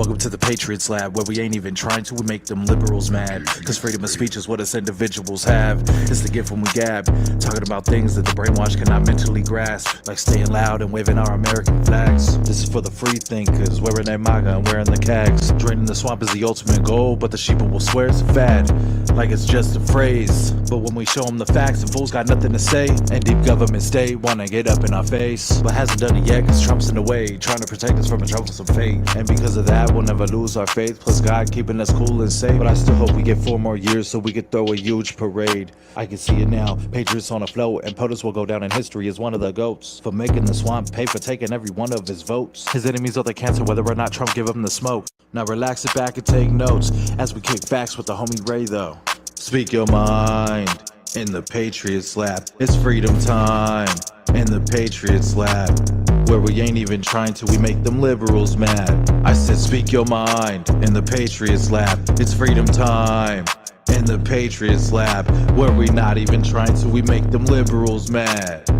Welcome to the Patriots Lab, where we ain't even trying to, we make them liberals mad. Cause freedom of speech is what us individuals have. It's the gift when we gab, talking about things that the brainwash cannot mentally grasp, like staying loud and waving our American flags. This is for the free thinkers, wearing their Maga and wearing the cags. Draining the swamp is the ultimate goal, but the sheeple will swear it's a fad, like it's just a phrase. But when we show them the facts, the fools got nothing to say, and deep government state wanna get up in our face, but hasn't done it yet cause Trump's in the way, trying to protect us from a troublesome fate. And because of that, we'll never lose our faith, plus God keeping us cool and safe. But I still hope we get 4 more years so we could throw a huge parade. I can see it now, Patriots on a float, and POTUS will go down in history as one of the GOATs, for making the swamp pay for taking every one of his votes. His enemies are the cancer, whether or not Trump give him the smoke. Now relax it back and take notes, as we kick facts with the homie Ray though. Speak your mind in the Patriots Lab. It's freedom time in the Patriots Lab, where we ain't even trying to, we make them liberals mad. I said speak your mind in the Patriots Lab. It's freedom time in the Patriots Lab, where we not even trying to, we make them liberals mad.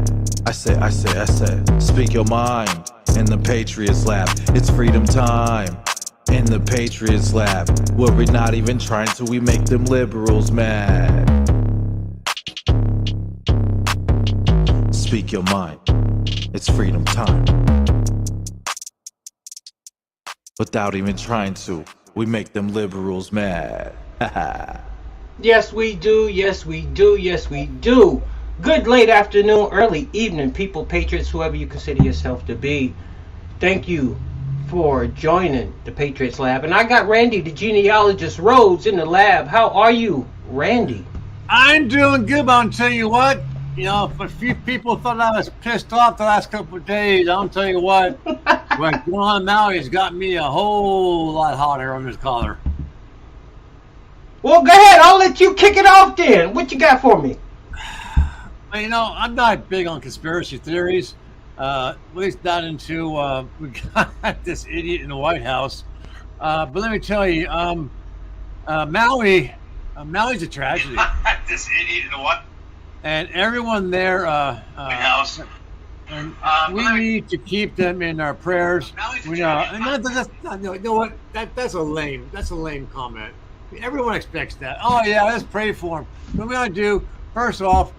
I said, speak your mind in the Patriots Lab. It's freedom time in the Patriots Lab, where we not even trying to, we make them liberals mad. Speak your mind, it's freedom time. Without even trying to, we make them liberals mad. Yes, we do. Yes, we do. Yes, we do. Good late afternoon, early evening, people, patriots, whoever you consider yourself to be. Thank you for joining the Patriots Lab. And I got Randy, the genealogist Rhodes, in the lab. How are you, Randy? I'm doing good, but I'll tell you what. You know, if a few people thought I was pissed off the last couple of days, I'll tell you what. What's going on now has got me a whole lot hotter on this collar. Well, go ahead. I'll let you kick it off then. What you got for me? You know, I'm not big on conspiracy theories. At least not until we got this idiot in the White House. But let me tell you, Maui, Maui's a tragedy. This idiot in the what? And everyone there, House. and we need to keep them in our prayers. You know what? That's a lame comment. Everyone expects that. Oh yeah, let's pray for them. What we gotta do, first off,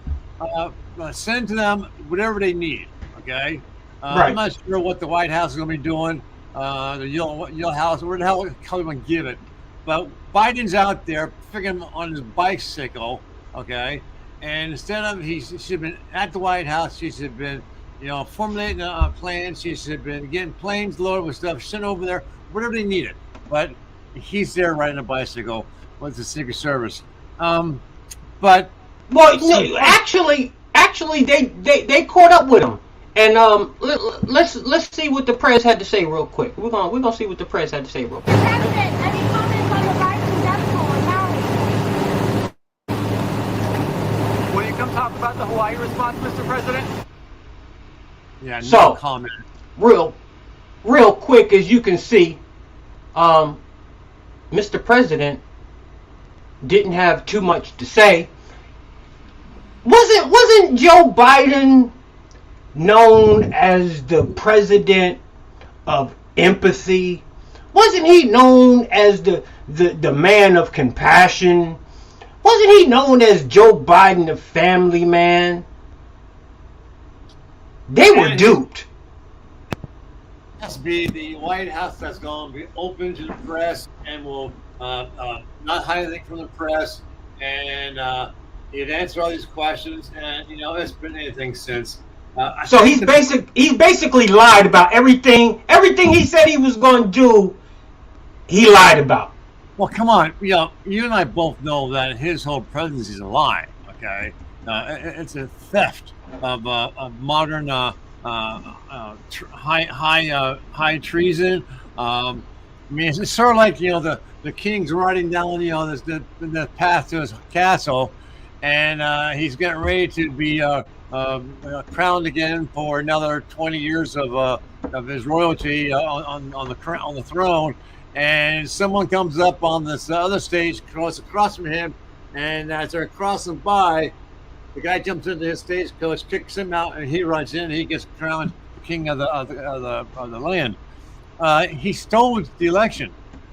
send to them whatever they need. Okay. Right. I'm not sure what the White House is gonna be doing. The Yellow House, where the hell they want to give it? But Biden's out there, freaking on his bicycle. Okay. And instead of, he should have been at the White House. She should have been, you know, formulating a plan. She should have been getting planes loaded with stuff, sent over there, whatever they needed. But he's there riding a bicycle with the Secret Service. But well, no, actually, they caught up with him. And let's see what the press had to say real quick. We're gonna see what the press had to say real quick. President, any comments on the Biden death toll in Maui? Will you come talk about the Hawaii response, Mr. President? yeah, no So, comment. Real quick, as you can see, Mr. President didn't have too much to say. Wasn't Joe Biden known as the president of empathy? Wasn't he known as the man of compassion? Wasn't he known as Joe Biden, the family man? They were duped. Has to be the White House that's going to be open to the press and will not hide anything from the press, and he'd answer all these questions. And you know, it's been anything since. So he's basically lied about everything. Everything he said he was going to do, he lied about. Well, come on, you know, you and I both know that his whole presidency is a lie. Okay, it's a theft of modern high treason. I mean, it's sort of like, you know, the king's riding down, you know, the path to his castle, and he's getting ready to be crowned again for another 20 years of his royalty on the throne. And someone comes up on this other stage across from him, and as they're crossing by, the guy jumps into his stagecoach, kicks him out, and he runs in. And he gets crowned king of the land. he stole the election.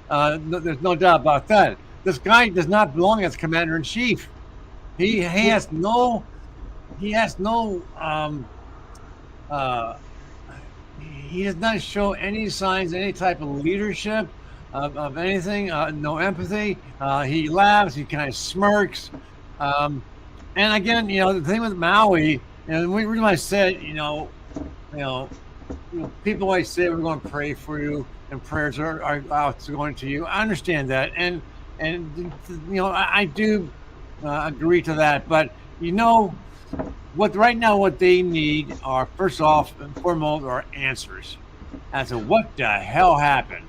There's no doubt about that. This guy does not belong as commander in chief. He has no. He has no. He does not show any signs, any type of leadership, of anything. No empathy. He laughs. He kind of smirks. And again, the thing with Maui, and the reason why I said, people always say we're going to pray for you, and prayers are out going to you. I understand that, and I do agree to that. But what right now, what they need are, first off and foremost, are answers as to what the hell happened.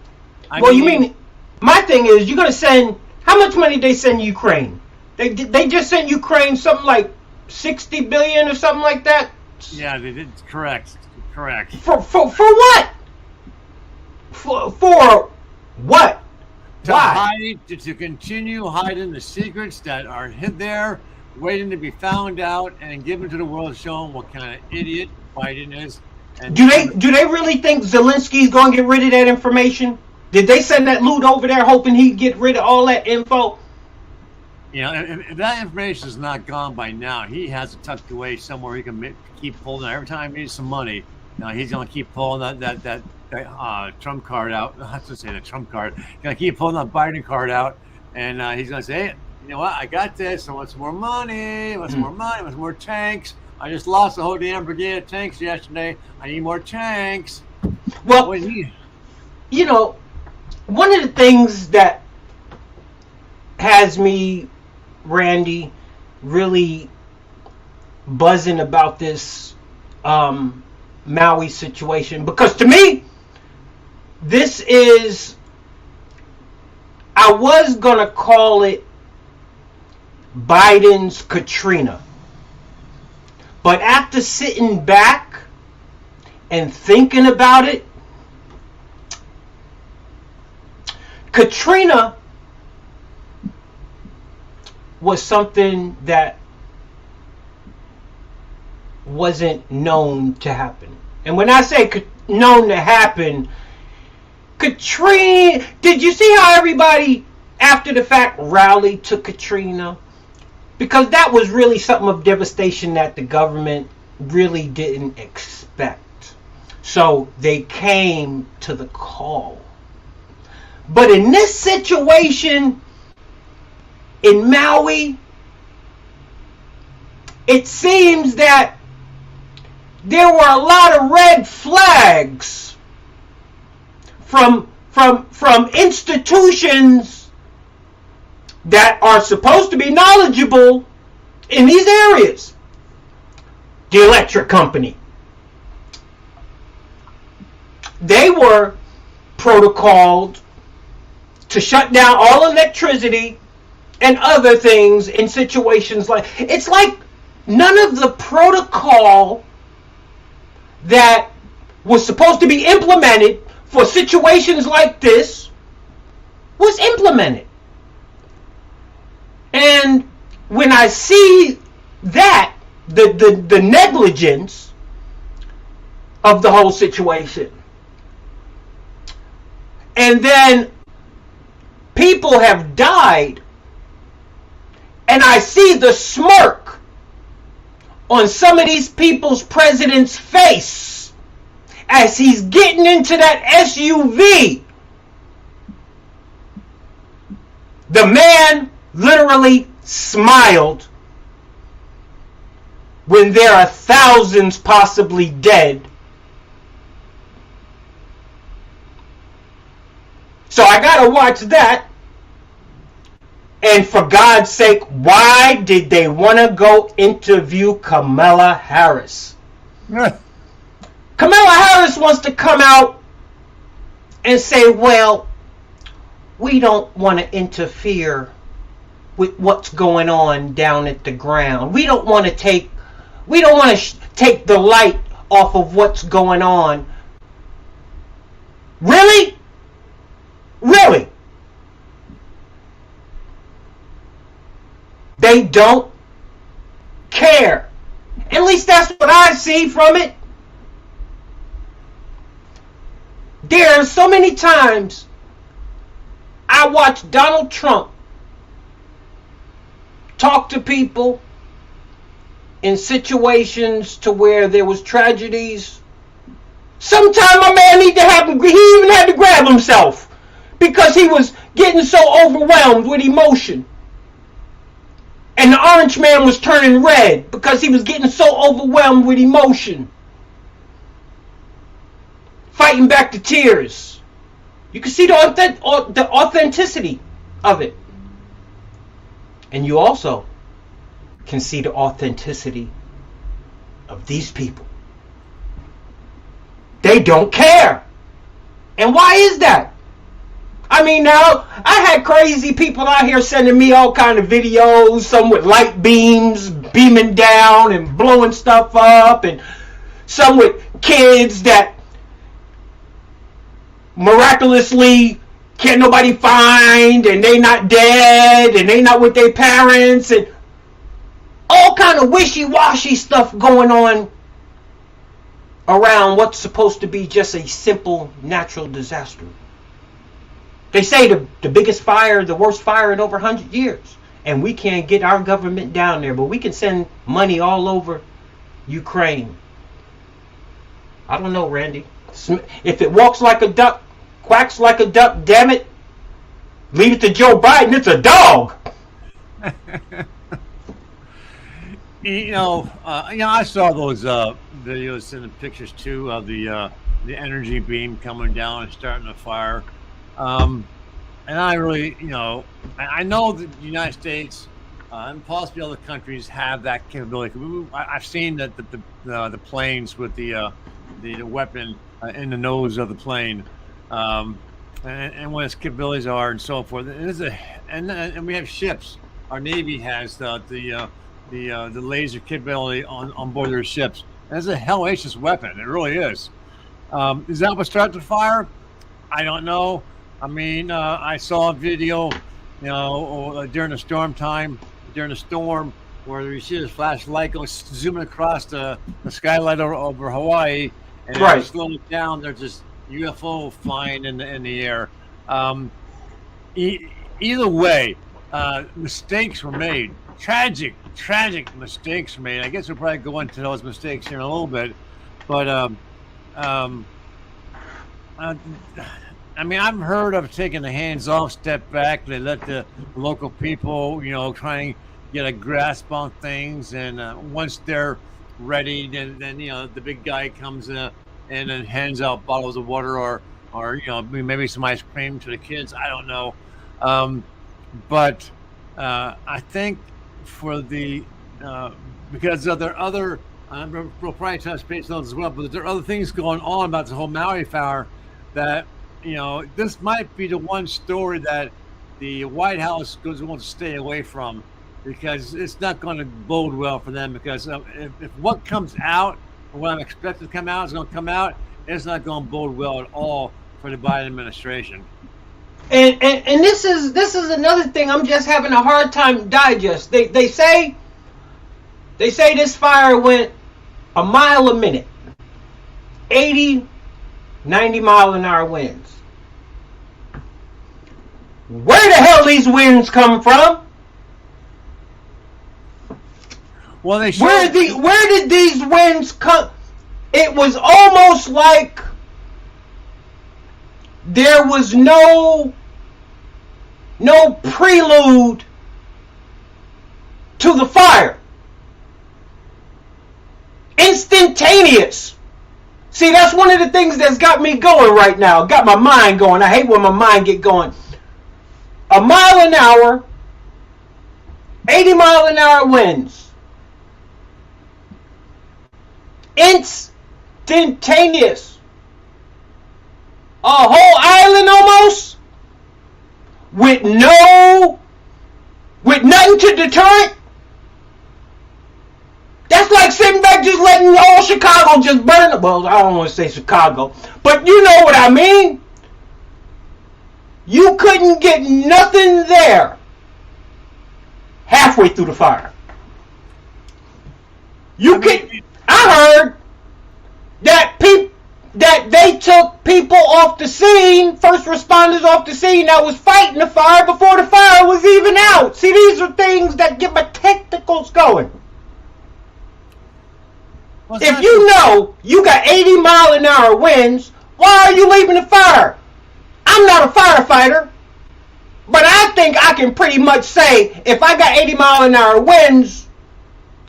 You mean my thing is you're gonna send how much money they send Ukraine? They just sent Ukraine something like $60 billion or something like that. Yeah, they did. Correct. For what? For what? To Why? hide, to continue hiding the secrets that are hid there, waiting to be found out and given to the world, showing what kind of idiot Biden is. And Do they really think Zelensky's gonna get rid of that information? Did they send that loot over there hoping he'd get rid of all that info? If that information is not gone by now, he has it tucked away somewhere. He can keep pulling it every time he needs some money. He's gonna keep pulling that Trump card out. I have to say the Trump card. He's gonna keep pulling that Biden card out, and he's gonna say, "Hey, you know what? I got this. I want some more money. I want some more money. I want some more tanks. I just lost the whole damn brigade of tanks yesterday. I need more tanks." Well, one of the things that has me, Randy, really buzzing about this Maui situation, because to me, this is, I was gonna call it Biden's Katrina, but after sitting back and thinking about it, Katrina was something that wasn't known to happen. And when I say known to happen, Katrina, did you see how everybody after the fact rallied to Katrina? Because that was really something of devastation that the government really didn't expect. So they came to the call. But in this situation, in Maui, it seems that there were a lot of red flags from institutions that are supposed to be knowledgeable in these areas. The electric company. They were protocoled to shut down all electricity and other things in situations like, it's like none of the protocol that was supposed to be implemented for situations like this was implemented. And when I see that, the negligence of the whole situation, and then people have died, and I see the smirk on some of these people's president's face as he's getting into that SUV. The man literally smiled when there are thousands possibly dead. So I gotta watch that. And for God's sake, why did they want to go interview Kamala Harris? Kamala Harris wants to come out and say, well, we don't want to interfere with what's going on down at the ground. We don't want to take the light off of what's going on. Really? Really? They don't care. At least that's what I see from it. There are so many times I watched Donald Trump talk to people in situations to where there was tragedies. Sometimes my man need to have, he even had to grab himself because he was getting so overwhelmed with emotion. And the orange man was turning red because he was getting so overwhelmed with emotion. Fighting back the tears. You can see the authenticity of it. And you also can see the authenticity of these people. They don't care. And why is that? I mean, now, I had crazy people out here sending me all kind of videos, some with light beams beaming down and blowing stuff up, and some with kids that miraculously can't nobody find, and they not dead, and they not with their parents, and all kind of wishy-washy stuff going on around what's supposed to be just a simple natural disaster. They say the biggest fire, the worst fire in over 100 years. And we can't get our government down there, but we can send money all over Ukraine. I don't know, Randy. If it walks like a duck, quacks like a duck, damn it, leave it to Joe Biden, it's a dog. I saw those videos and the pictures too of the energy beam coming down and starting a fire. And I really, I know that the United States and possibly other countries have that capability. I've seen that the planes with the weapon in the nose of the plane, and what its capabilities are and so forth. And we have ships. Our Navy has the laser capability on board their ships. And it's a hellacious weapon. It really is. Is that what started the fire? I don't know. I mean, I saw a video, during the storm time, during the storm, where you see this flashlight go zooming across the skylight over Hawaii, and right. As it slows down, there's this UFO flying in the air. Either way, mistakes were made. Tragic mistakes were made. I guess we'll probably go into those mistakes here in a little bit, but I mean, I've heard of taking the hands-off, step back. They let the local people, try and get a grasp on things, and once they're ready, then the big guy comes in and then hands out bottles of water or maybe some ice cream to the kids. I don't know, but I think for the because there are other, we'll probably touch base on as well, but there are other things going on about the whole Maui fire that. This might be the one story that the White House wants to stay away from, because it's not going to bode well for them. Because if what comes out, or what I'm expected to come out, is going to come out, it's not going to bode well at all for the Biden administration. And this is another thing I'm just having a hard time to digest. They say this fire went a mile a minute, 80, 90 mile an hour winds. Where the hell these winds come from? Well, where did these winds come? It was almost like there was no prelude to the fire. Instantaneous. See, that's one of the things that's got me going right now. Got my mind going. I hate when my mind get going. A mile an hour, 80 mile an hour winds. Instantaneous. A whole island almost with nothing to deter it. That's like sitting back just letting all Chicago just burn. Well, I don't want to say Chicago, but you know what I mean. You couldn't get nothing there halfway through the fire. I heard that that they took people off the scene, first responders off the scene that was fighting the fire before the fire was even out. See, these are things that get my technicals going. If you know you got 80-mile-an-hour winds, why are you leaving the fire? I'm not a firefighter, but I think I can pretty much say if I got 80-mile-an-hour winds,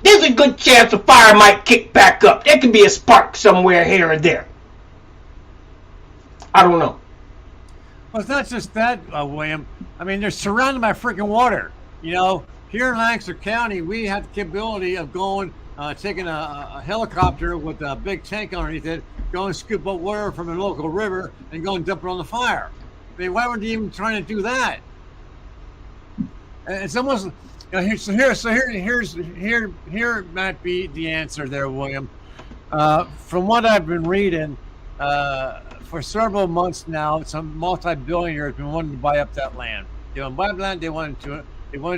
there's a good chance a fire might kick back up. There could be a spark somewhere here or there. I don't know. Well, it's not just that, William. I mean, they're surrounded by freaking water. You know, here in Lancaster County, we have the capability of going, taking a helicopter with a big tank underneath it, go and scoop up water from a local river and go and dump it on the fire. I mean, why were they even trying to do that? It's almost, you know, here might be the answer there, William. From what I've been reading, for several months now, some multi-billionaires have been wanting to buy up that land. They want to buy up land. They wanted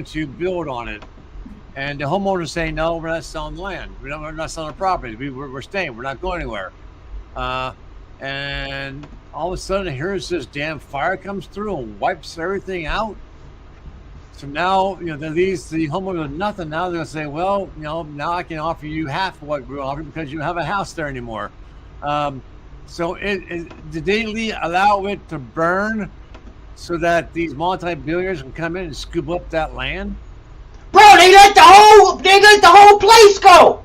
to build on it, and the homeowners say, "No, we're not selling the land. We're not selling the property. We're staying. We're not going anywhere." And all of a sudden, here's this damn fire comes through and wipes everything out. So now, you know, the homeowners with nothing. Now they're going to say, "Well, you know, now I can offer you half of what we're offering because you don't have a house there anymore." So did they allow it to burn so that these multi-billionaires can come in and scoop up that land? Bro, they let the whole place go.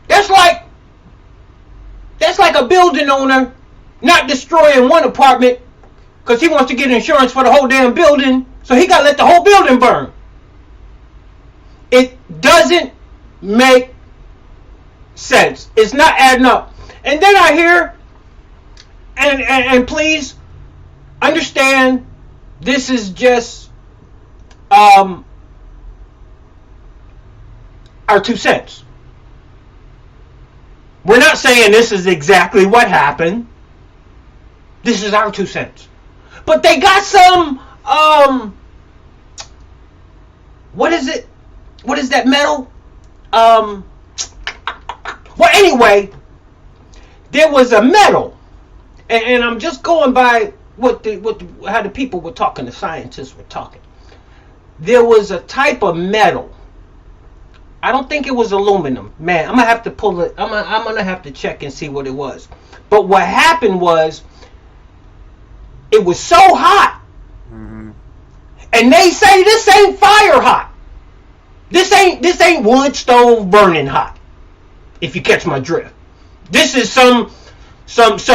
That's like a building owner not destroying one apartment because he wants to get insurance for the whole damn building, so he got to let the whole building burn. It doesn't make sense. It's not adding up. And then I hear, and please understand, this is just our 2 cents. We're not saying this is exactly what happened. This is our 2 cents. But they got some what is it? What is that metal? Well, anyway, there was a metal, and I'm just going by how the people were talking, the scientists were talking. There was a type of metal. I don't think it was aluminum. Man, I'm gonna have to pull it. I'm gonna have to check and see what it was. But what happened was, it was so hot, and they say this ain't fire hot. This ain't wood stove burning hot. If you catch my drift, this is some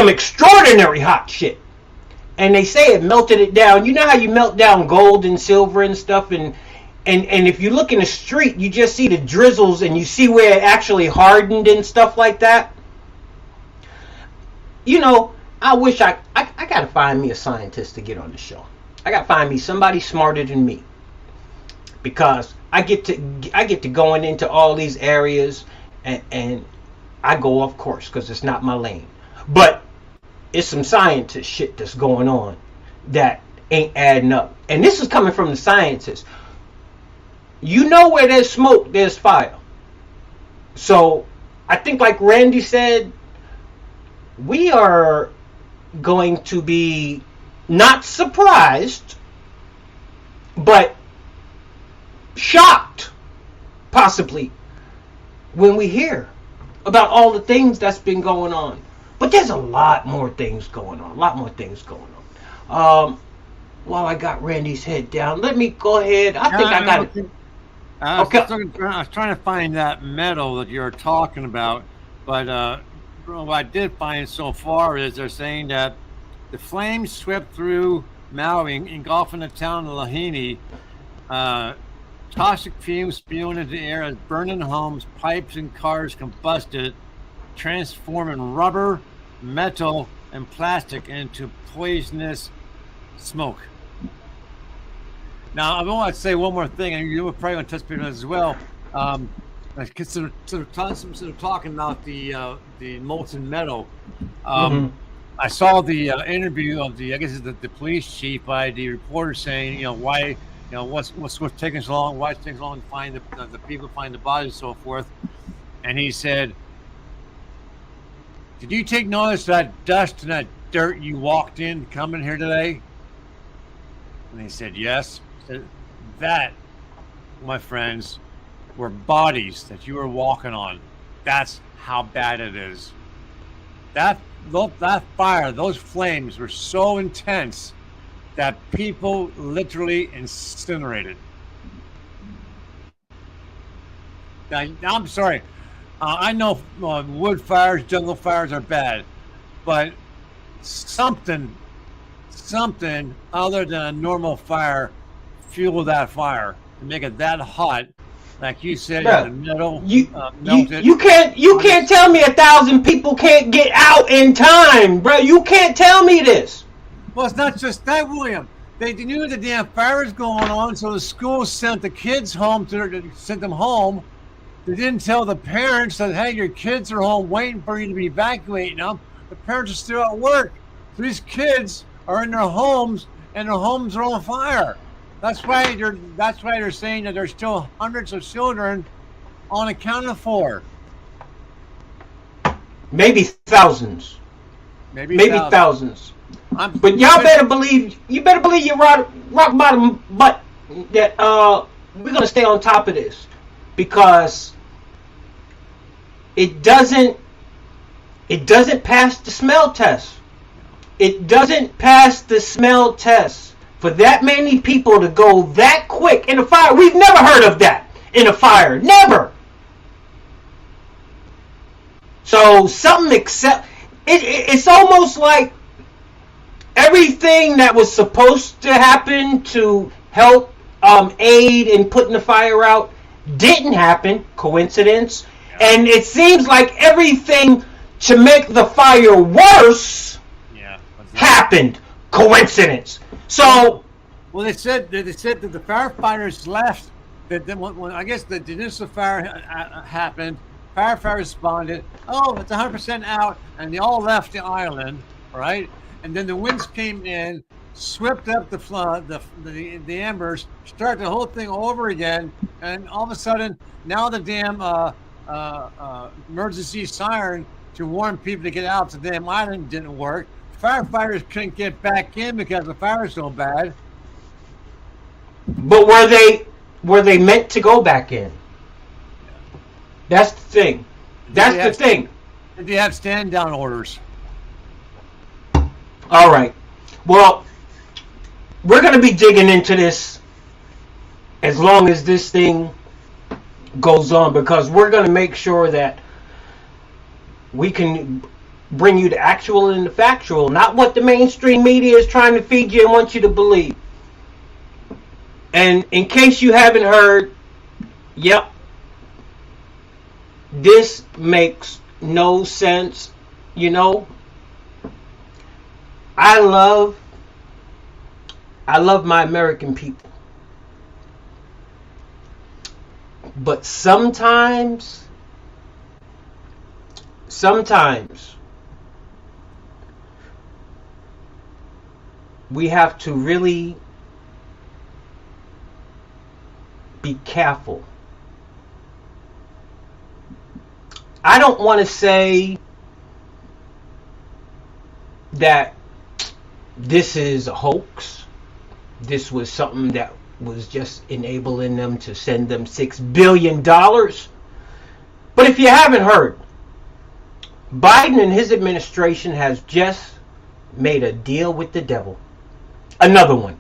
extraordinary hot shit. And they say it melted it down. You know how you melt down gold and silver and stuff, and if you look in the street, you just see the drizzles and you see where it actually hardened and stuff like that. You know, I wish I gotta find me a scientist to get on the show. I gotta find me somebody smarter than me, because I get to going into all these areas and I go off course because it's not my lane. But it's some scientist shit that's going on that ain't adding up. And this is coming from the scientists. You know, where there's smoke, there's fire. So I think, like Randy said, we are going to be not surprised, but shocked, possibly, when we hear about all the things that's been going on. But there's a lot more things going on. While I got Randy's head down, let me go ahead. I think I got it. I was trying to find that metal that you're talking about, but what I did find so far is they're saying that the flames swept through Maui, engulfing the town of Lahaina. Toxic fumes spewing into the air as burning homes, pipes, and cars combusted, transforming rubber, metal, and plastic into poisonous smoke. Now, I want to say one more thing, and you were probably going to touch on it as well. Sort of talking about the molten metal. I saw the interview of I guess it's the police chief by the reporter saying, why, what's taking so long? Why it's taking so long to find the people, find the bodies, and so forth. and he said, "Did you take notice of that dust and that dirt you walked in coming here today?" And he said, "Yes." He said, "That, my friends, were bodies that you were walking on. That's how bad it is." That fire, those flames were so intense that people literally incinerated. Now, I'm sorry. I know wood fires, jungle fires are bad, but something other than a normal fire fueled that fire to make it that hot. Like you said, Bruh, the metal melted. you can't tell me 1,000 people can't get out in time, bro. You can't tell me this. Well, it's not just that, William. They knew the damn fire was going on, so the school sent the kids home sent them home. They didn't tell the parents that, hey, your kids are home waiting for you to be evacuating them. The parents are still at work. So these kids are in their homes, and their homes are on fire. That's why they're saying that there's still hundreds of children unaccounted for. Maybe thousands. Maybe thousands. But y'all better believe your rock bottom butt that we're gonna stay on top of this, because it doesn't pass the smell test. It doesn't pass the smell test. For that many people to go that quick in a fire, we've never heard of that in a fire. Never. So something it's almost like everything that was supposed to happen to help aid in putting the fire out didn't happen. Coincidence. And it seems like everything to make the fire worse happened. Coincidence. So, well, they said that the firefighters left. That when I guess the initial fire happened, firefighters responded. Oh, it's 100% out, and they all left the island, right? And then the winds came in, swept up the embers, started the whole thing over again, and all of a sudden, now the damn emergency siren to warn people to get out to the damn island didn't work. Firefighters couldn't get back in because the fire's so bad. But were they meant to go back in? That's the thing. Did they have stand down orders? All right. Well, we're going to be digging into this as long as this thing goes on, because we're going to make sure that we can bring you the actual and the factual, not what the mainstream media is trying to feed you and want you to believe. And in case you haven't heard, yep, this makes no sense. You know, I love my American people, but sometimes we have to really be careful. I don't want to say that this is a hoax. This was something that was just enabling them to send them $6 billion. But if you haven't heard, Biden and his administration has just made a deal with the devil. Another one.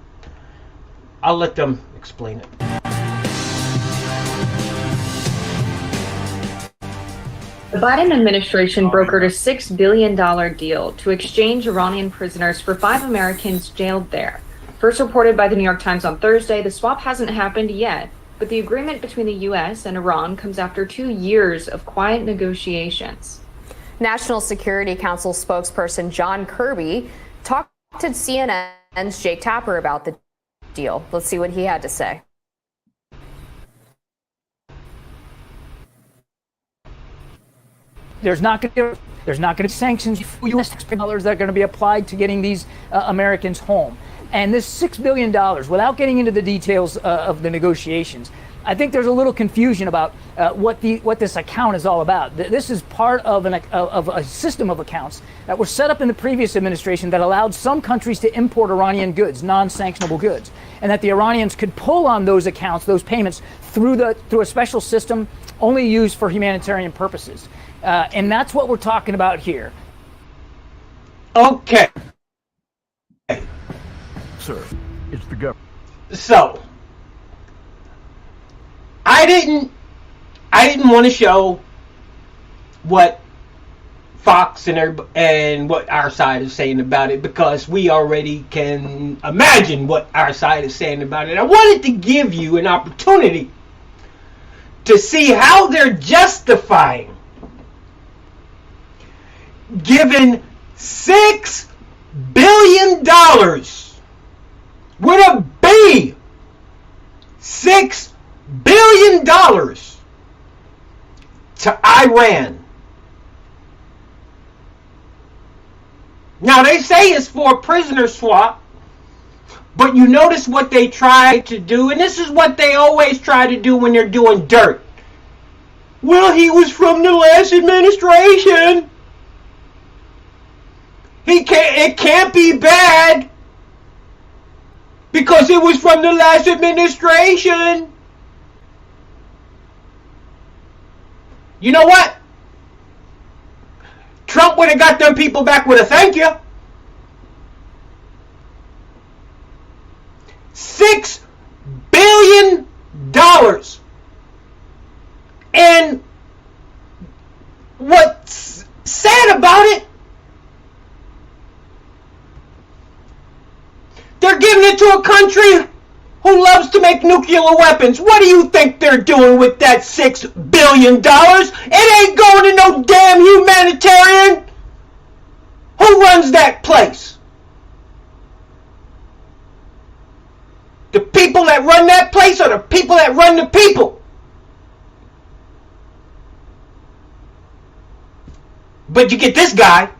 I'll let them explain it. The Biden administration brokered a $6 billion deal to exchange Iranian prisoners for 5 Americans jailed there. First reported by the New York Times on Thursday, the swap hasn't happened yet, but the agreement between the U.S. and Iran comes after 2 years of quiet negotiations. National Security Council spokesperson John Kirby talked to CNN's Jake Tapper about the deal. Let's see what he had to say. There's not going to be sanctions for U.S. taxpayer dollars that are going to be applied to getting these Americans home. And this $6 billion, without getting into the details of the negotiations, I think there's a little confusion about what this account is all about. This is part of a system of accounts that were set up in the previous administration that allowed some countries to import Iranian goods, non-sanctionable goods, and that the Iranians could pull on those accounts, those payments, through a special system only used for humanitarian purposes. And that's what we're talking about here. Okay. Sir, it's the government. So, I didn't want to show what Fox and what our side is saying about it, because we already can imagine what our side is saying about it. I wanted to give you an opportunity to see how they're justifying giving $6 billion with a B, $6 billion to Iran. Now they say it's for a prisoner swap, but you notice what they try to do, and this is what they always try to do when they're doing dirt. Well, he was from the last administration. It can't be bad because it was from the last administration. You know what? Trump would have got them people back with a thank you. $6 billion. And what's sad about it, they're giving it to a country who loves to make nuclear weapons. What do you think they're doing with that $6 billion? It ain't going to no damn humanitarian. Who runs that place? The people that run that place or the people that run the people? But you get this guy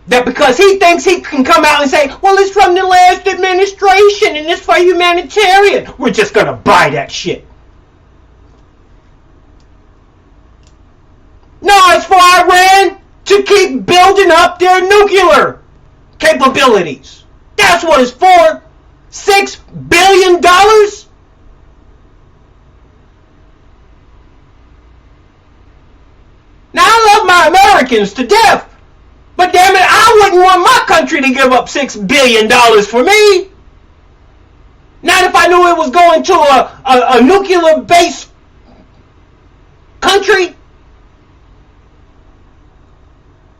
that because he thinks he can come out and say, well, it's from the last administration and it's for humanitarian, we're just going to buy that shit. No, it's for Iran to keep building up their nuclear capabilities. That's what it's for. $6 billion? Now, I love my Americans to death. But damn it, I wouldn't want my country to give up $6 billion for me. Not if I knew it was going to a nuclear-based country.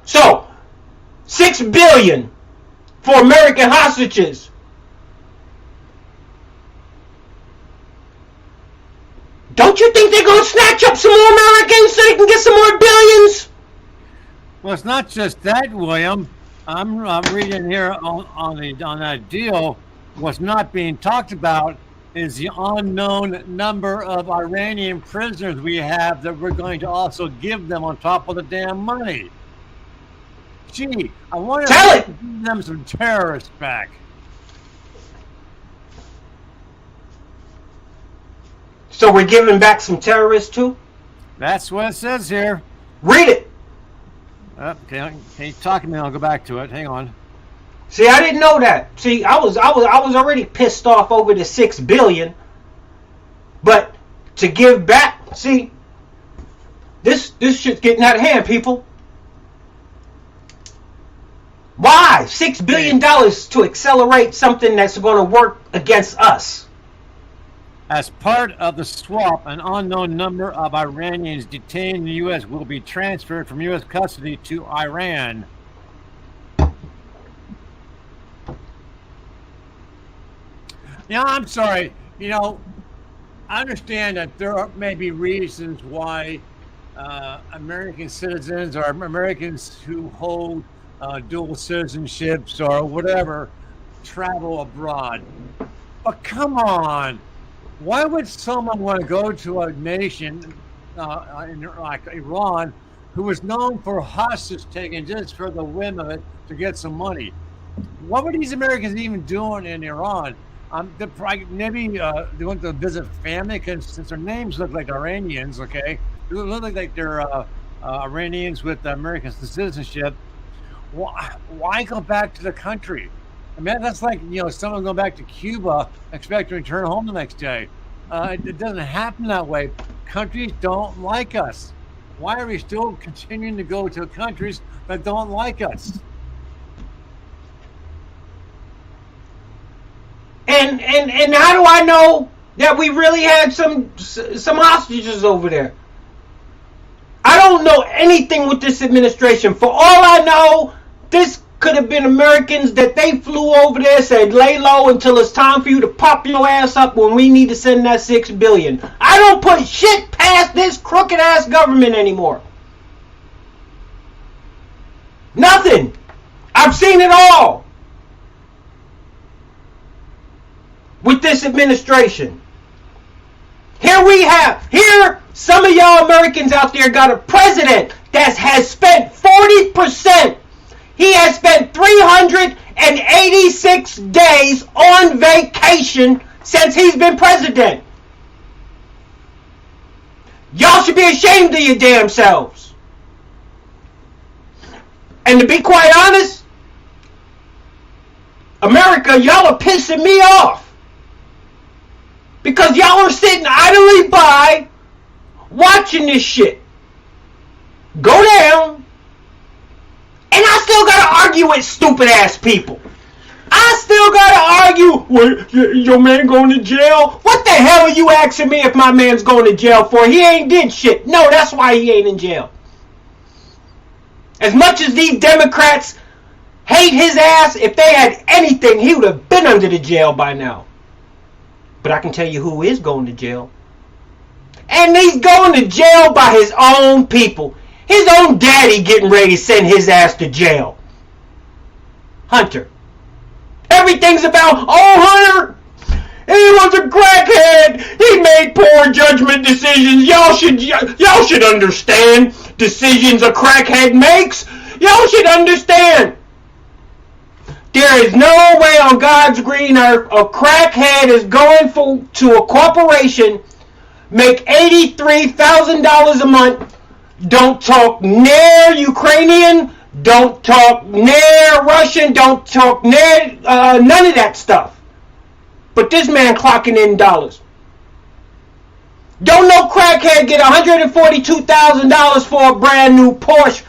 So, $6 billion for American hostages. Don't you think they're going to snatch up some more Americans so they can get some more billions? Well, it's not just that, William. I'm reading here on that deal. What's not being talked about is the unknown number of Iranian prisoners we have that we're going to also give them on top of the damn money. Gee, I want to give them some terrorists back. So we're giving back some terrorists too? That's what it says here. Read it. Okay, you talking to me? I'll go back to it. Hang on. See, I didn't know that. See, I was already pissed off over the $6 billion, but to give back, see, this shit's getting out of hand, people. Why $6 billion to accelerate something that's going to work against us? As part of the swap, an unknown number of Iranians detained in the U.S. will be transferred from U.S. custody to Iran. Yeah, I'm sorry. You know, I understand that there may be reasons why American citizens or Americans who hold dual citizenships or whatever travel abroad. But come on. Why would someone want to go to a nation like Iran who is known for hostage taking just for the whim of it to get some money? What were these Americans even doing in Iran? Maybe they went to visit family because since their names look like Iranians, okay, they look like they're Iranians with American citizenship. Why go back to the country? I mean, that's like someone going back to Cuba, expect to return home the next day. It doesn't happen that way. Countries don't like us. Why are we still continuing to go to countries that don't like us? And how do I know that we really had some hostages over there? I don't know anything with this administration. For all I know, this could have been Americans that they flew over there, said lay low until it's time for you to pop your ass up when we need to send that $6 billion. I don't put shit past this crooked ass government anymore. Nothing. I've seen it all with this administration. Here some of y'all Americans out there got a president that has spent 40%. He has spent 386 days on vacation since he's been president. Y'all should be ashamed of your damn selves. And to be quite honest, America, y'all are pissing me off. Because y'all are sitting idly by watching this shit go down. And I still gotta argue with stupid ass people. I still gotta argue, well, your man going to jail? What the hell are you asking me if my man's going to jail for? He ain't did shit. No, that's why he ain't in jail. As much as these Democrats hate his ass, if they had anything, he would have been under the jail by now. But I can tell you who is going to jail. And he's going to jail by his own people. His own daddy getting ready to send his ass to jail. Hunter. Everything's about, Hunter, he was a crackhead. He made poor judgment decisions. Y'all should understand decisions a crackhead makes. Y'all should understand. There is no way on God's green earth a crackhead is going to a corporation, make $83,000 a month, don't talk near Ukrainian, don't talk near Russian, don't talk near none of that stuff. But this man clocking in dollars. Don't no crackhead get $142,000 for a brand new Porsche.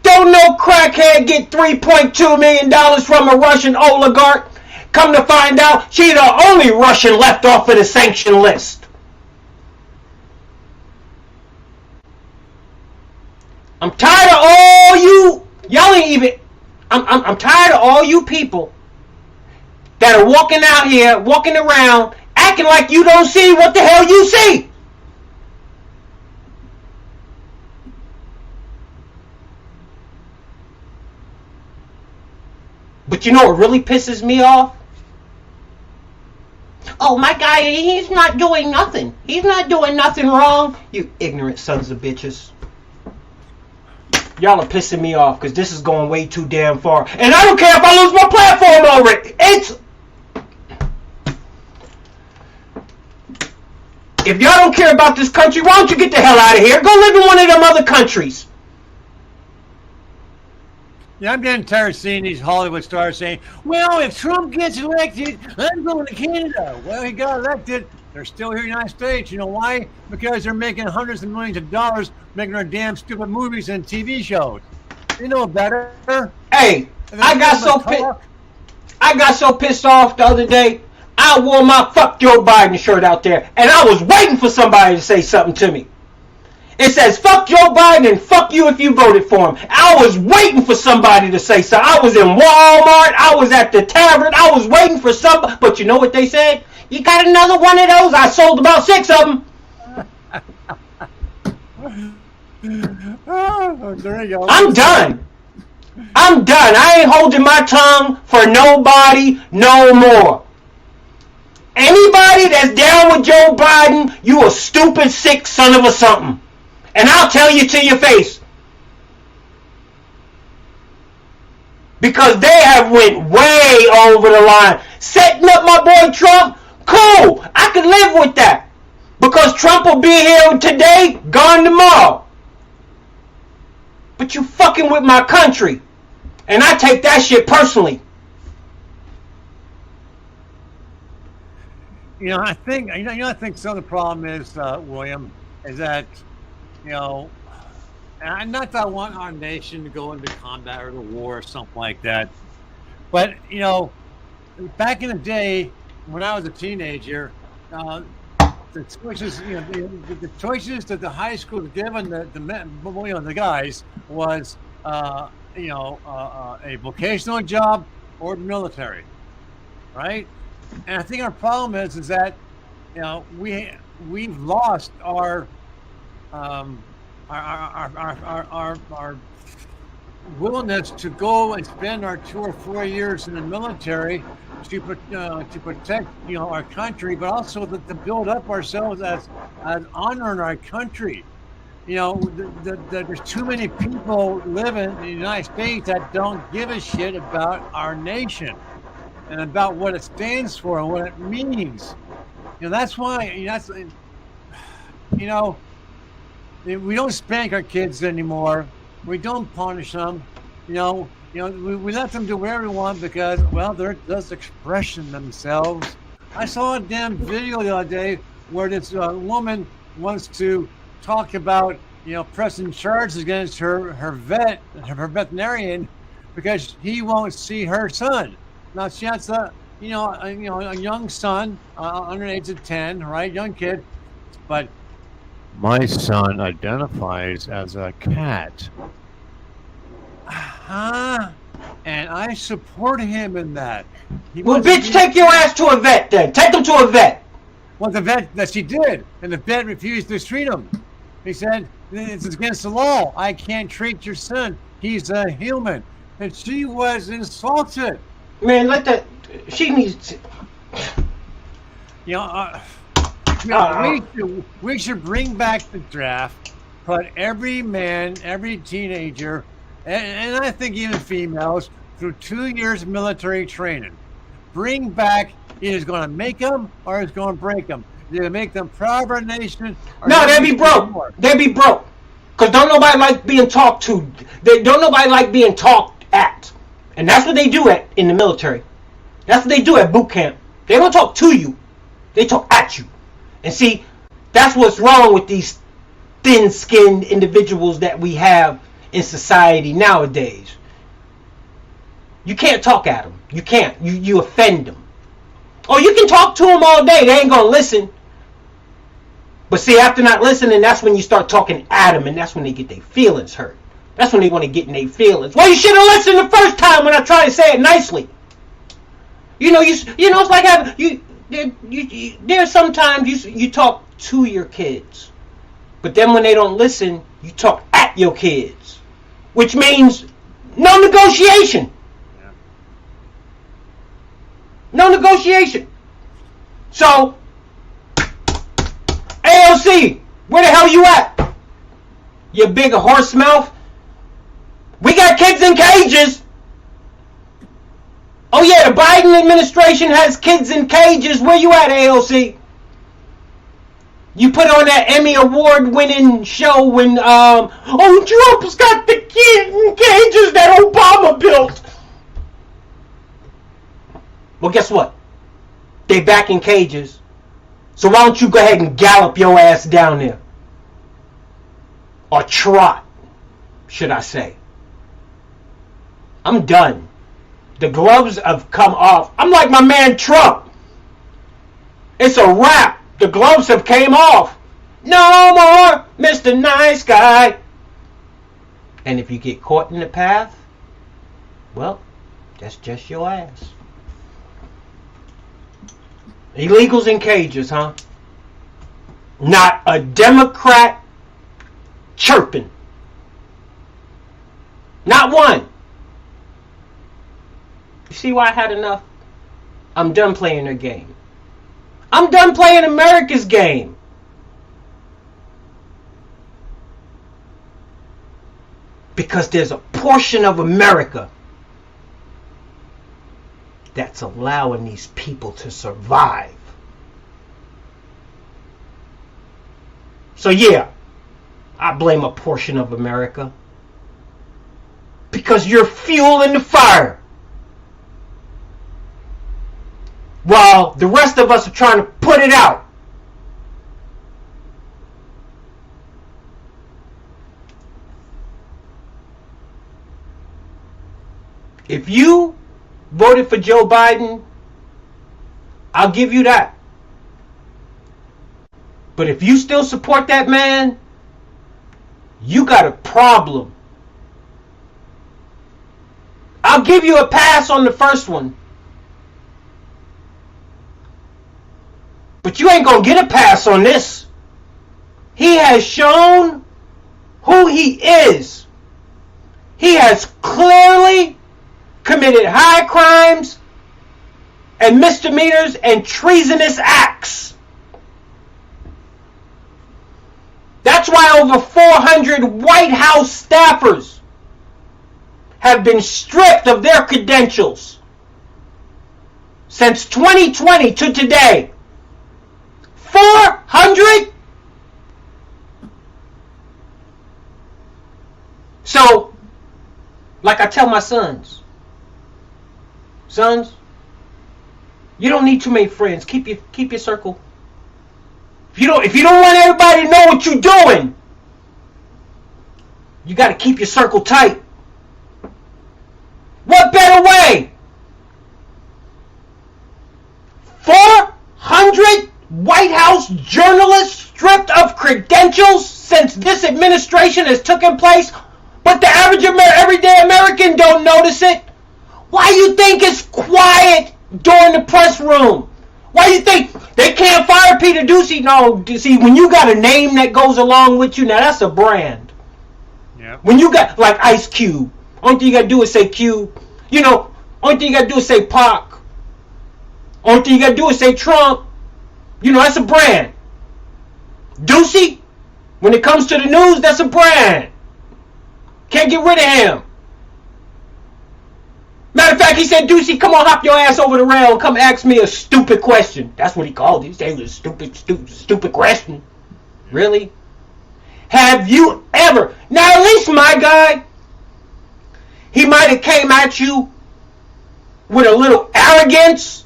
Don't no crackhead get $3.2 million from a Russian oligarch. Come to find out, she's the only Russian left off of the sanction list. I'm tired of all you, y'all ain't even, I'm tired of all you people that are walking out here, walking around, acting like you don't see what the hell you see. But you know what really pisses me off? Oh, my guy, he's not doing nothing. He's not doing nothing wrong. You ignorant sons of bitches. Y'all are pissing me off because this is going way too damn far. And I don't care if I lose my platform already. If y'all don't care about this country, why don't you get the hell out of here? Go live in one of them other countries. Yeah, I'm getting tired of seeing these Hollywood stars saying, well, if Trump gets elected, I'm going to Canada. Well, he got elected. They're still here in the United States. You know why? Because they're making hundreds of millions of dollars making our damn stupid movies and TV shows. You know better. Hey, I got so pissed off the other day. I wore my fuck Joe Biden shirt out there, and I was waiting for somebody to say something to me. It says, fuck Joe Biden and fuck you if you voted for him. I was waiting for somebody to say something. I was in Walmart. I was at the tavern. I was waiting for somebody. But you know what they said? You got another one of those? I sold about 6 of them. Oh, there you go. I'm done. I ain't holding my tongue for nobody no more. Anybody that's down with Joe Biden, you a stupid, sick son of a something. And I'll tell you to your face. because they have went way over the line. Setting up my boy Trump, cool. I can live with that. Because Trump will be here today, gone tomorrow. But you fucking with my country. And I take that shit personally. I think I think some of the problem is, William, is that, and not that I want our nation to go into combat or the war or something like that, but back in the day when I was a teenager, the choices, the choices that the high school was given the men, the guys, was a vocational job or the military, right? And I think our problem is that we've lost our willingness to go and spend our 2 or 4 years in the military to protect our country, but also to build up ourselves as honoring our country. There's too many people living in the United States that don't give a shit about our nation and about what it stands for and what it means. That's why we don't spank our kids anymore. We don't punish them. We let them do whatever they want because, well, they're just expressing themselves. I saw a damn video the other day where this woman wants to talk about, pressing charges against her veterinarian because he won't see her son. Now she has a young son under the age of 10, right, young kid, but my son identifies as a cat. And I support him in that. Well, bitch, take your ass to a vet then. Take him to a vet. Well, the vet, that she did, and the vet refused to treat him. He said, it's against the law. I can't treat your son. He's a human. And she was insulted. Man, she needs to... we should bring back the draft, put every man, every teenager, and I think even females, through 2 years of military training. Bring back, either it's going to make them or it's going to break them. Either make them proud of our nation. No, they'll be broke. They'll be broke. Because don't nobody like being talked to. Don't nobody like being talked at. And that's what they do in the military. That's what they do at boot camp. They don't talk to you. They talk at you. And see, that's what's wrong with these thin-skinned individuals that we have in society nowadays. You can't talk at them. You can't. You offend them. Or you can talk to them all day. They ain't going to listen. But see, after not listening, that's when you start talking at them, and that's when they get their feelings hurt. That's when they want to get in their feelings. Well, you should have listened the first time when I tried to say it nicely. It's like having there's sometimes you talk to your kids, but then when they don't listen, you talk at your kids, which means no negotiation. No negotiation. So, AOC, where the hell you at? You big horse mouth. We got kids in cages. Oh yeah, the Biden administration has kids in cages. Where you at, AOC? You put on that Emmy award-winning show when Trump's got the kids in cages that Obama built. Well, guess what? They back in cages. So why don't you go ahead and gallop your ass down there? Or trot, should I say. I'm done. The gloves have come off. I'm like my man Trump. It's a wrap. The gloves have came off. No more Mr. Nice Guy. And if you get caught in the path, well, that's just your ass. Illegals in cages, huh? Not a Democrat chirping. Not one. You see why I had enough? I'm done playing their game. I'm done playing America's game. Because there's a portion of America that's allowing these people to survive. So yeah, I blame a portion of America because you're fueling the fire while the rest of us are trying to put it out. If you voted for Joe Biden, I'll give you that. But if you still support that man, you got a problem. I'll give you a pass on the first one. But you ain't gonna get a pass on this. He has shown who he is. He has clearly committed high crimes and misdemeanors and treasonous acts. That's why over 400 White House staffers have been stripped of their credentials since 2020 to today. 400? So, like I tell my sons, you don't need too many friends. Keep your circle. If you don't want everybody to know what you're doing, you got to keep your circle tight. What better way? 400 White House journalists stripped of credentials since this administration has taken place, but the average everyday American don't notice it. Why you think it's quiet during the press room? Why you think they can't fire Peter Doocy? No, see, when you got a name that goes along with you, now that's a brand. Yep. When you got like Ice Cube, only thing you gotta do is say Cube. You know, only thing you gotta do is say Pac. Only thing you gotta do is say Trump. You know, that's a brand. Doocy, when it comes to the news, that's a brand. Can't get rid of him. Matter of fact, he said, Doocy, come on, hop your ass over the rail and come ask me a stupid question. That's what he called it. He said it was a stupid question. Really? Have you ever? Now, at least my guy, he might have came at you with a little arrogance,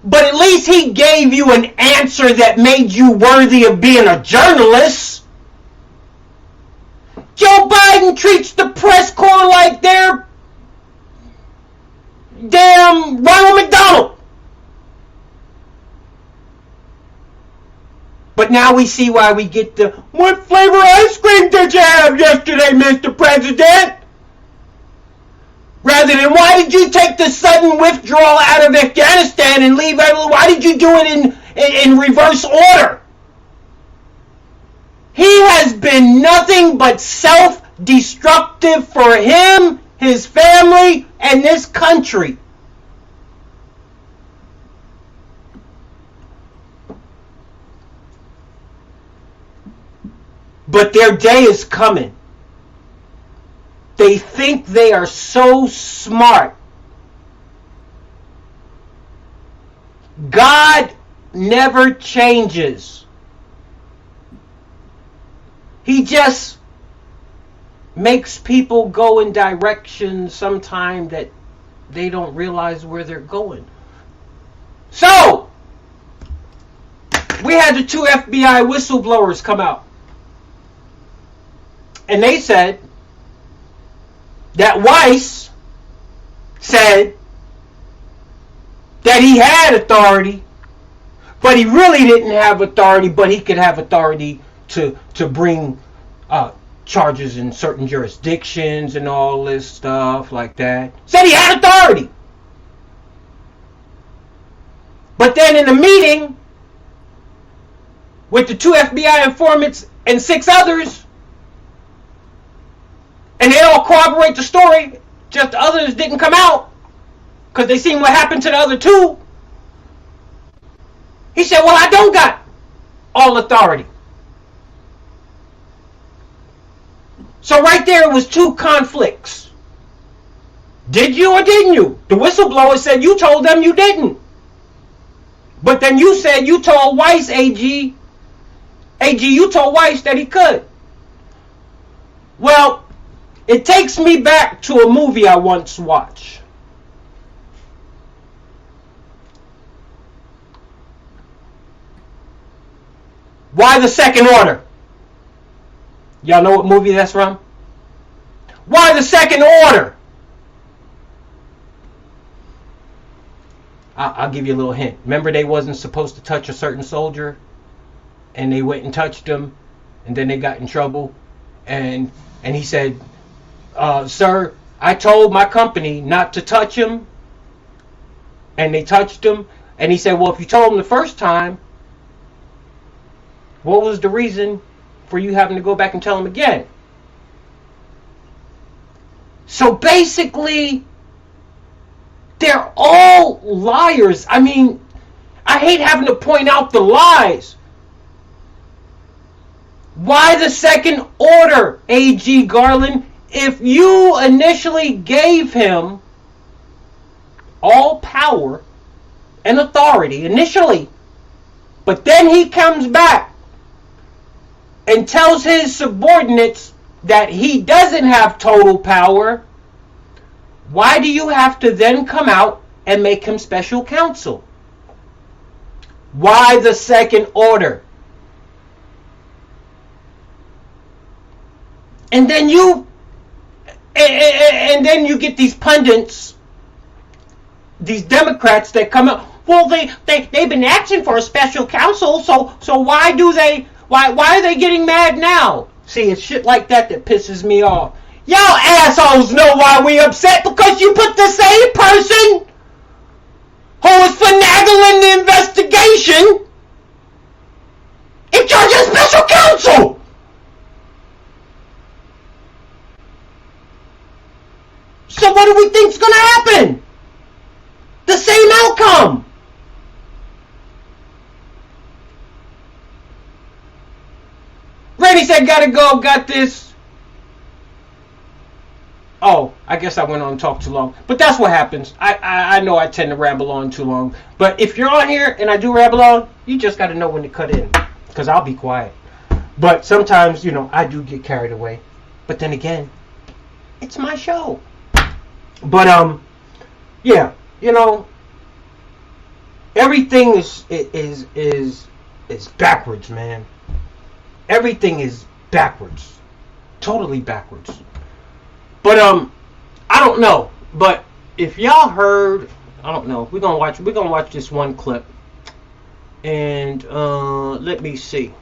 but at least he gave you an answer that made you worthy of being a journalist. Joe Biden treats the press corps like they're damn Ronald McDonald. But now we see why we get the, what flavor ice cream did you have yesterday, Mr. President? Rather than, why did you take the sudden withdrawal out of Afghanistan and leave everyone? Why did you do it in reverse order? He has been nothing but self-destructive for him, his family, and this country. But their day is coming. They think they are so smart. God never changes. He just makes people go in directions sometimes that they don't realize where they're going. So, we had the 2 FBI whistleblowers come out. And they said that Weiss said that he had authority, but he really didn't have authority, but he could have authority to bring charges in certain jurisdictions and all this stuff like that. Said he had authority. But then in the meeting with the 2 FBI informants and 6 others, and they all corroborate the story, just the others didn't come out because they seen what happened to the other 2. He said, well, I don't got all authority. So right there it was 2 conflicts. Did you or didn't you? The whistleblower said you told them you didn't. But then you said you told Weiss, AG, you told Weiss that he could. Well, it takes me back to a movie I once watched. Why the Second Order? Y'all know what movie that's from? Why the Second Order? I'll give you a little hint. Remember they wasn't supposed to touch a certain soldier? And they went and touched him. And then they got in trouble. And he said, sir, I told my company not to touch him. And they touched him. And he said, well, if you told him the first time, what was the reason for you having to go back and tell him again? So basically, they're all liars. I mean, I hate having to point out the lies. Why the Second Order, A.G. Garland? If you initially gave him all power and authority, initially, but then he comes back and tells his subordinates that he doesn't have total power, why do you have to then come out and make him special counsel? Why the Second Order? And then you get these pundits, these Democrats that come out, well, they've been asking for a special counsel, so why are they getting mad now? See, it's shit like that pisses me off. Y'all assholes know why we upset, because you put the same person who was finagling the investigation in charge of special counsel. So what do we think's gonna happen? The same outcome. Randy said, gotta go, got this. Oh, I guess I went on and talked too long. But that's what happens. I know I tend to ramble on too long. But if you're on here and I do ramble on, you just got to know when to cut in. Because I'll be quiet. But sometimes, I do get carried away. But then again, it's my show. But, yeah, everything is backwards, man. Everything is backwards. Totally backwards. But I don't know. But if y'all heard, I don't know. We're gonna watch this one clip. And let me see.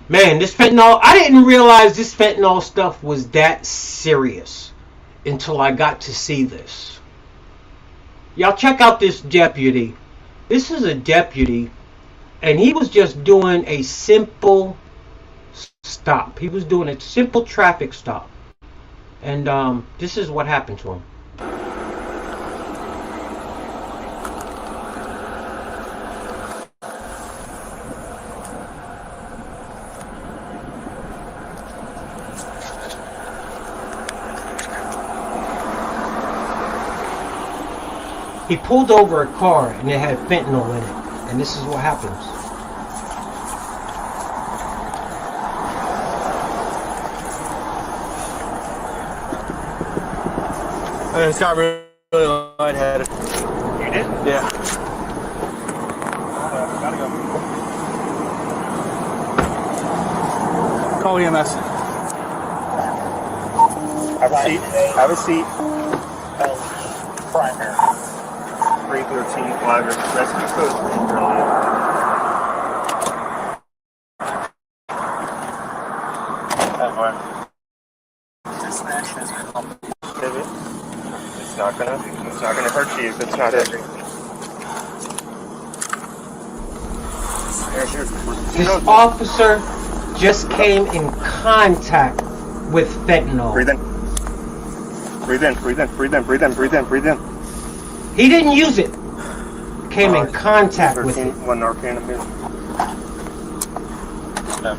Man, this fentanyl, I didn't realize this fentanyl stuff was that serious until I got to see this. Y'all check out this deputy. This is a deputy, and he was just doing a simple stop. He was doing a simple traffic stop. And this is what happened to him. He pulled over a car and it had fentanyl in it. And this is what happens. I just got really lightheaded. You did? Yeah. Gotta go. Call EMS. Have a seat. Have a seat. Primary. 313 Flagler Rescue Code. It's not gonna hurt you if it's not it. This officer just came in contact with fentanyl. Breathe in. Breathe in, breathe in, breathe in, breathe in, breathe in, breathe in. He didn't use it. Came in contact with it. One Narcan up here.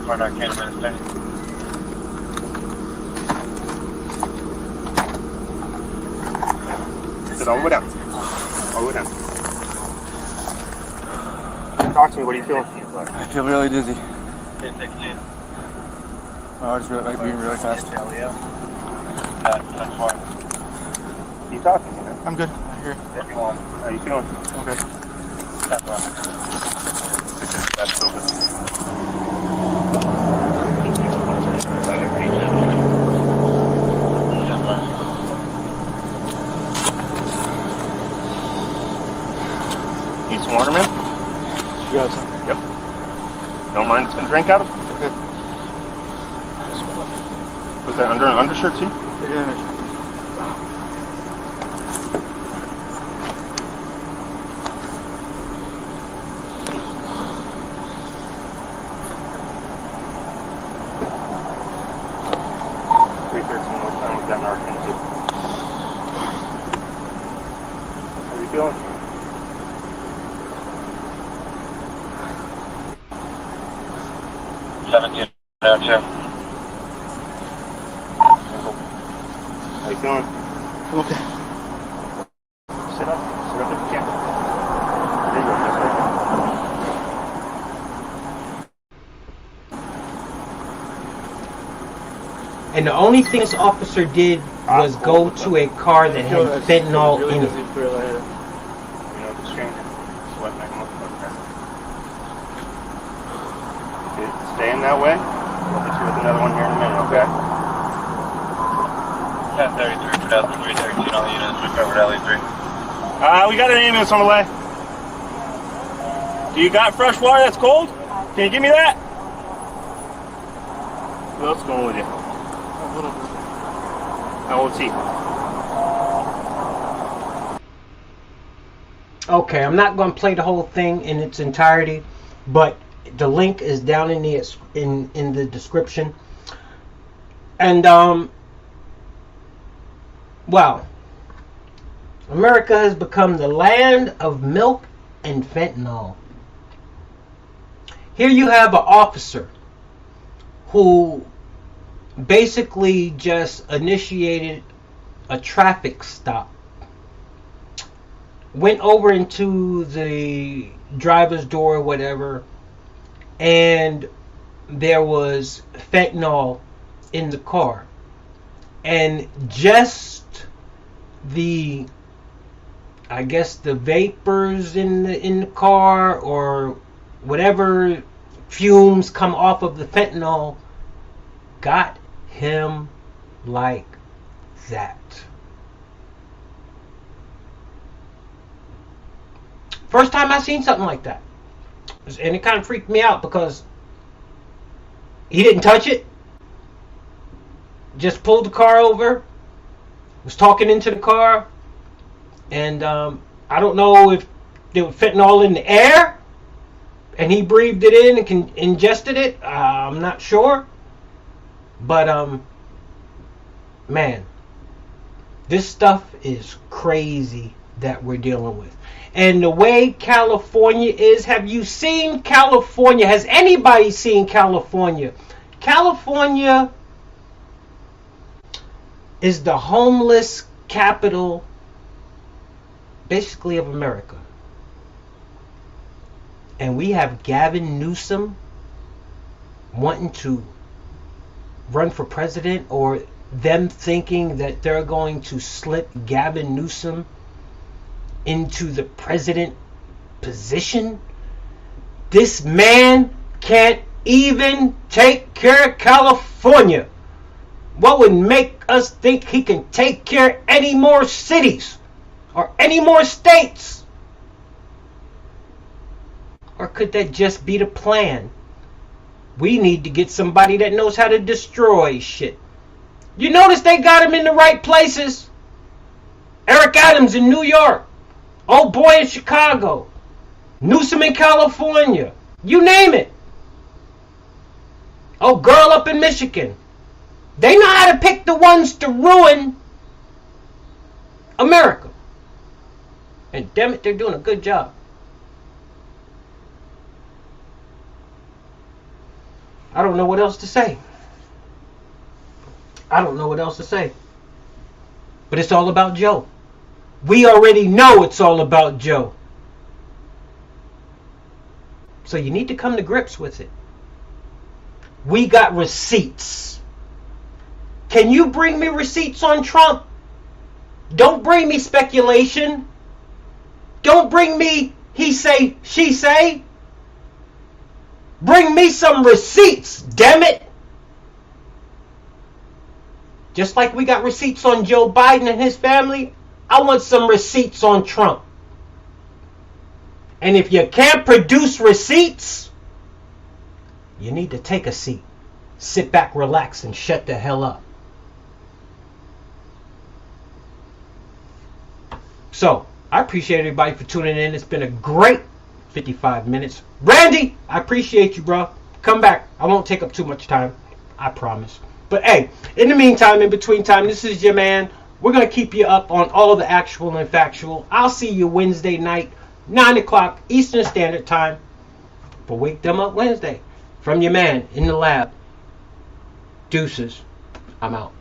One Narcan a minute. Sit all the way down. All the way down. Talk to me. What are you feeling? I feel really dizzy. I just really like being really fast. Keep talking, you know. I'm good. Here. How you feeling? Okay. That's so good. Need some water, man? You got some? Yep. Don't mind some drink out of it? Okay. Was that under an undershirt too? Yeah. How you feeling? I'm okay. Sit up. Sit up if you can. There you go. This way. And the only thing this officer did was go to a car that had fentanyl in it. You know, the stranger. Sweat like a motherfucker. Staying that way. We'll hit you with another one here in a minute, okay? 1033 for Delta 313 on the units recovered LE3. We got an ambulance on the way. Do you got fresh water that's cold? Can you give me that? Who else is going with you? How old is he? Okay, I'm not going to play the whole thing in its entirety, but the link is down in the description. And well, America has become the land of milk and fentanyl. Here you have an officer who basically just initiated a traffic stop, went over into the driver's door or whatever, and there was fentanyl in the car, and just the, I guess, the vapors in the car or whatever fumes come off of the fentanyl got him like that. First time I seen something like that. And it kind of freaked me out because he didn't touch it. Just pulled the car over. Was talking into the car. And I don't know if there was fentanyl in the air and he breathed it in and ingested it. I'm not sure. But man, this stuff is crazy that we're dealing with. And the way California is, have you seen California? Has anybody seen California? California is the homeless capital, basically, of America. And we have Gavin Newsom wanting to run for president, or them thinking that they're going to slip Gavin Newsom into the president position. This man can't even take care of California. What would make us think he can take care of any more cities or any more states? Or could that just be the plan? We need to get somebody that knows how to destroy shit. You notice they got him in the right places. Eric Adams in New York. Old boy in Chicago. Newsom in California. You name it. Oh, girl up in Michigan. They know how to pick the ones to ruin America. And damn it, they're doing a good job. I don't know what else to say. I don't know what else to say. But it's all about Joe. We already know it's all about Joe. So you need to come to grips with it. We got receipts. Can you bring me receipts on Trump? Don't bring me speculation. Don't bring me he say, she say. Bring me some receipts, damn it. Just like we got receipts on Joe Biden and his family, I want some receipts on Trump. And if you can't produce receipts, you need to take a seat. Sit back, relax, and shut the hell up. So, I appreciate everybody for tuning in. It's been a great 55 minutes. Randy, I appreciate you, bro. Come back. I won't take up too much time. I promise. But hey, in the meantime, in between time, this is your man. We're going to keep you up on all the actual and factual. I'll see you Wednesday night, 9 o'clock Eastern Standard Time for Wake Them Up Wednesday. From your man in the lab. Deuces. I'm out.